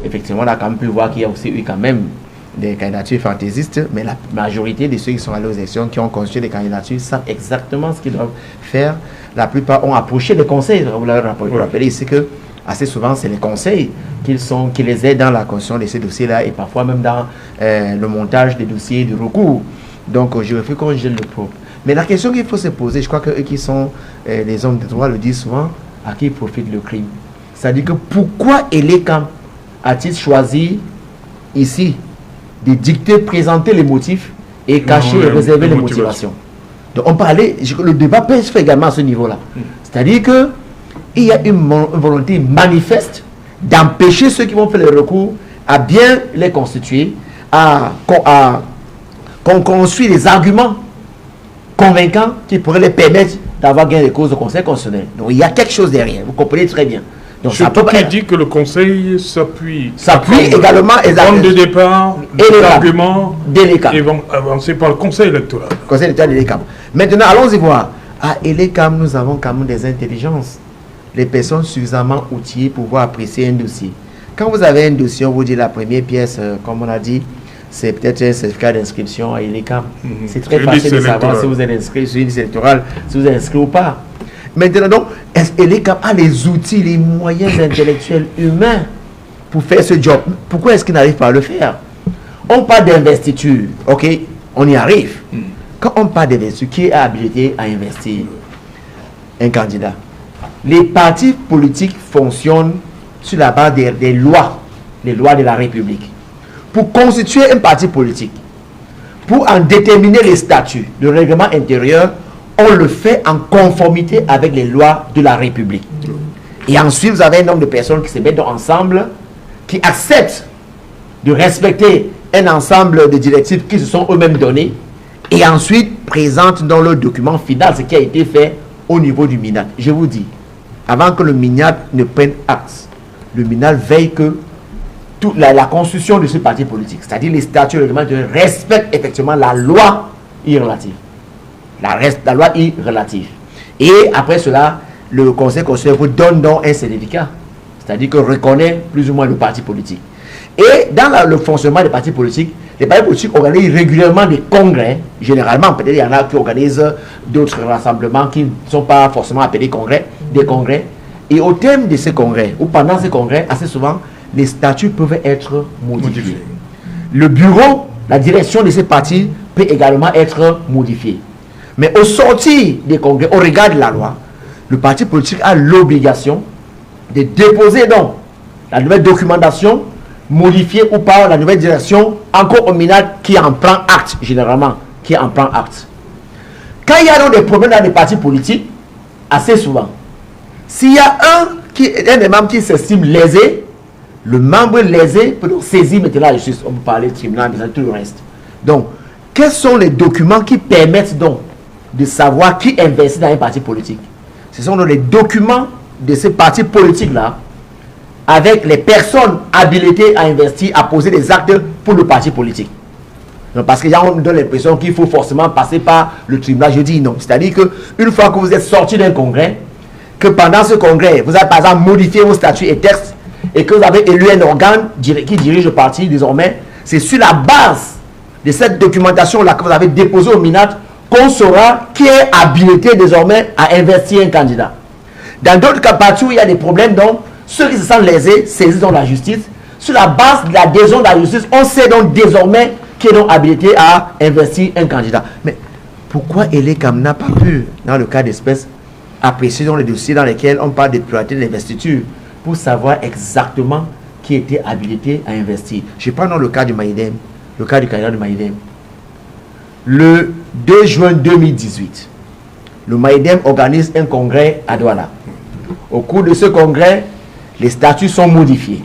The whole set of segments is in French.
effectivement, on a quand même pu voir qu'il y a aussi eu quand même des candidatures fantaisistes, mais la majorité de ceux qui sont allés aux élections, qui ont constitué des candidatures, savent exactement ce qu'ils doivent faire. La plupart ont approché les conseils. Vous l'avez rappelé ici que assez souvent, c'est les conseils qui les aident dans la construction de ces dossiers-là et parfois même dans le montage des dossiers de recours. Donc, je refuse qu'on gèle le propre. Mais la question qu'il faut se poser, je crois que eux qui sont les hommes de droit le disent souvent, à qui profite le crime? C'est-à-dire que pourquoi Elekam a-t-il choisi ici de dicter, présenter les motifs et cacher et réserver les motivations? Donc on parlait, le débat peut se faire également à ce niveau-là. C'est-à-dire qu'il y a une volonté manifeste d'empêcher ceux qui vont faire le recours à bien les constituer, qu'on construise des arguments convaincants qui pourraient les permettre d'avoir gain de cause au Conseil constitutionnel. Donc il y a quelque chose derrière, vous comprenez très bien. Donc ça peut pas dit que le Conseil s'appuie également point de départ, des arguments et vont avancer par le Conseil électoral. Conseil électoral de l'Élecam. Maintenant, allons-y voir. À l'Élecam, nous avons quand même des intelligences, les personnes suffisamment outillées pour pouvoir apprécier un dossier. Quand vous avez un dossier, on vous dit la première pièce, comme on a dit, c'est peut-être un certificat d'inscription à l'Élecam. C'est très facile de savoir si vous êtes inscrit sur une liste électorale, si vous êtes inscrit ou pas. Maintenant, donc, l'Élecam a les outils, les moyens intellectuels humains pour faire ce job. Pourquoi est-ce qu'il n'arrive pas à le faire? On parle d'investiture, ok, on y arrive. Quand on parle d'investiture, qui est habilité à investir un candidat? Les partis politiques fonctionnent sur la base des lois, les lois de la République. Pour constituer un parti politique, pour en déterminer les statuts, le règlement intérieur, on le fait en conformité avec les lois de la République. Et ensuite, vous avez un nombre de personnes qui se mettent ensemble, qui acceptent de respecter un ensemble de directives qui se sont eux-mêmes données, et ensuite présentent dans le document final ce qui a été fait au niveau du MINAT. Je vous dis, avant que le MINAT ne prenne acte, le MINAT veille que toute la constitution de ce parti politique, c'est-à-dire les statuts réglementaires, respectent effectivement la loi irrelative. La loi est relative. Et après cela, le Conseil constitutionnel vous donne donc un certificat, c'est-à-dire que reconnaît plus ou moins le parti politique. Et dans le fonctionnement des partis politiques, les partis politiques organisent régulièrement des congrès, généralement, peut-être il y en a qui organisent d'autres rassemblements qui ne sont pas forcément appelés congrès, des congrès. Et au terme de ces congrès, ou pendant ces congrès, assez souvent, les statuts peuvent être modifiés. Le bureau, la direction de ces partis peut également être modifiée. Mais au sortir des congrès, au regard de la loi, le parti politique a l'obligation de déposer donc la nouvelle documentation, modifiée ou par la nouvelle direction, encore au MINAT qui en prend acte, généralement, qui en prend acte. Quand il y a donc des problèmes dans les partis politiques, assez souvent, s'il y a un des membres qui s'estime lésé, le membre lésé peut donc saisir maintenant la justice. On peut parler de tribunal, tout le reste. Donc, quels sont les documents qui permettent donc de savoir qui investit dans un parti politique? Ce sont donc les documents de ces partis politiques-là, avec les personnes habilitées à investir, à poser des actes pour le parti politique. Donc, parce que on donne l'impression qu'il faut forcément passer par le tribunal. Je dis non. C'est-à-dire qu'une fois que vous êtes sorti d'un congrès, que pendant ce congrès, vous avez par exemple modifié vos statuts et textes, et que vous avez élu un organe qui dirige le parti désormais, c'est sur la base de cette documentation-là que vous avez déposée au MINAT qu'on saura qui est habilité désormais à investir un candidat. Dans d'autres cas, partout où il y a des problèmes, donc, ceux qui se sentent lésés saisissent dans la justice. Sur la base de l'adhésion de la justice, on sait donc désormais qui est donc habilité à investir un candidat. Mais pourquoi Elekam n'a pas pu, dans le cas d'espèce, apprécier dans les dossiers dans lesquels on parle de pluralité d'investiture pour savoir exactement qui était habilité à investir? Je prends dans le cas du Maïdem, le cas du candidat du Maïdem. Le 2 juin 2018, le Maïdem organise un congrès à Douala. Au cours de ce congrès, les statuts sont modifiés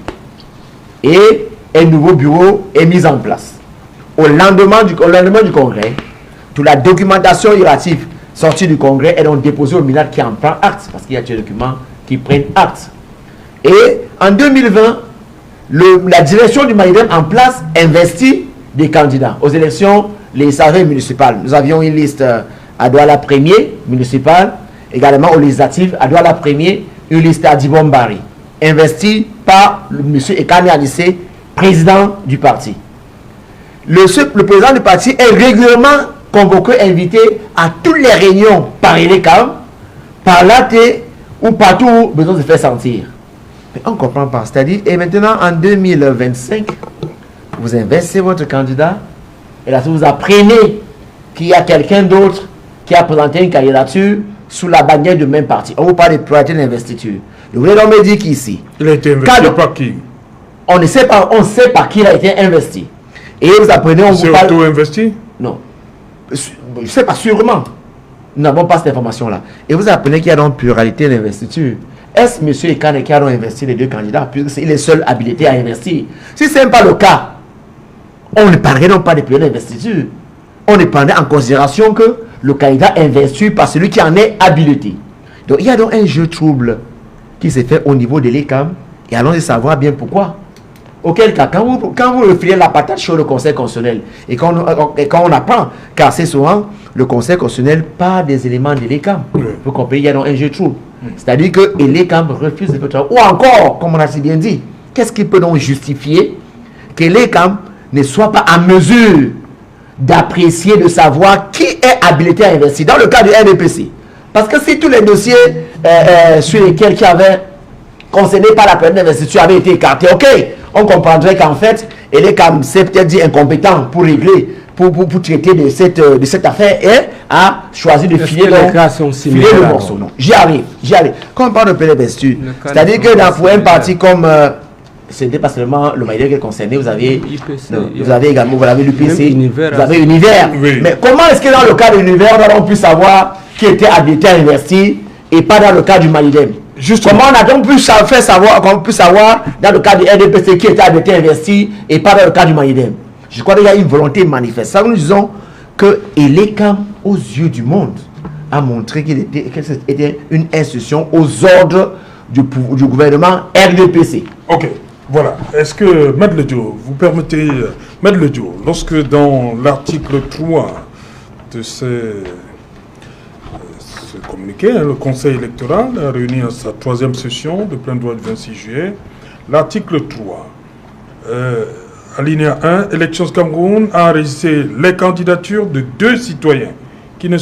et un nouveau bureau est mis en place. Au lendemain du congrès, toute la documentation relative sortie du congrès est donc déposée au MINAT qui en prend acte, parce qu'il y a des documents qui prennent acte. Et en 2020, la direction du Maïdem en place investit des candidats aux élections législatives municipales. Nous avions une liste à Douala premier municipal, également aux législatives à Douala premier, une liste à Dibombari. investi par M. Ekane Anissé, président du parti. Le président du parti est régulièrement convoqué, invité à toutes les réunions par Elekam, par l'AT ou partout où besoin de se faire sentir. Mais on ne comprend pas. C'est-à-dire, et maintenant en 2025, vous investissez votre candidat et là, vous apprenez qu'il y a quelqu'un d'autre qui a présenté une candidature sous la bannière du même parti. On vous parle de pluralité d'investiture. Vous voulez donc me dire qu'ici, il a été investi par qui? On ne sait pas, on sait par qui il a été investi. Et vous apprenez, on vous parle... C'est auto-investi? Non. Je ne sais pas, sûrement. Nous n'avons pas cette information-là. Et vous apprenez qu'il y a donc pluralité d'investiture. Est-ce M. Ekane qui a donc investi les deux candidats, puisqu'il est seul habilité à investir? Si ce n'est pas le cas, on ne parlerait donc pas de pluralité d'investiture. On ne prendrait en considération que le candidat investi par celui qui en est habilité. Donc il y a donc un jeu trouble qui s'est fait au niveau de l'ECAM, et allons savoir bien pourquoi. Auquel cas, quand vous refilez la patate sur le Conseil constitutionnel, et quand on apprend qu'assez souvent, le Conseil constitutionnel parle des éléments de l'ECAM, vous comprenez, il y a donc un jeu trouble. C'est-à-dire que l'ECAM refuse de faire. Ou encore, comme on a si bien dit, qu'est-ce qui peut donc justifier que l'ECAM ne soit pas en mesure d'apprécier, de savoir qui est habilité à investir dans le cas du NDPC? Parce que si tous les dossiers sur lesquels qui avaient concerné par la période d'investiture avaient été écartés, ok, on comprendrait qu'en fait, l'ECAM s'est peut-être dit incompétent pour régler, pour traiter de cette affaire et a choisi de filer le morceau. Non, j'y arrive. Quand on parle de période d'investiture, c'est-à-dire que pour un parti comme... ce n'était pas seulement le Maïdé qui est concerné, vous avez également, vous avez l'UPC, vous avez Univers. Oui. Mais comment est-ce que dans le cas de l'Univers, on pu savoir qui était habilité à investir et pas dans le cas du Malidem? Comment on a donc pu faire savoir, dans le cas du RDPC qui était habilité à investir et pas dans le cas du Malidem? Je crois qu'il y a une volonté manifeste. Ça, nous disons que l'ECAM, aux yeux du monde, a montré qu'il était une institution aux ordres du gouvernement RDPC. Ok. Voilà. Est-ce que, Maître Ledio, vous permettez, Maître Ledio, lorsque dans l'article 3 de ce communiqué, le Conseil électoral a réuni à sa 3e session de plein droit du 26 juillet, l'article 3, alinéa 1, Élections Cameroun a enregistré les candidatures de 2 citoyens qui ne sont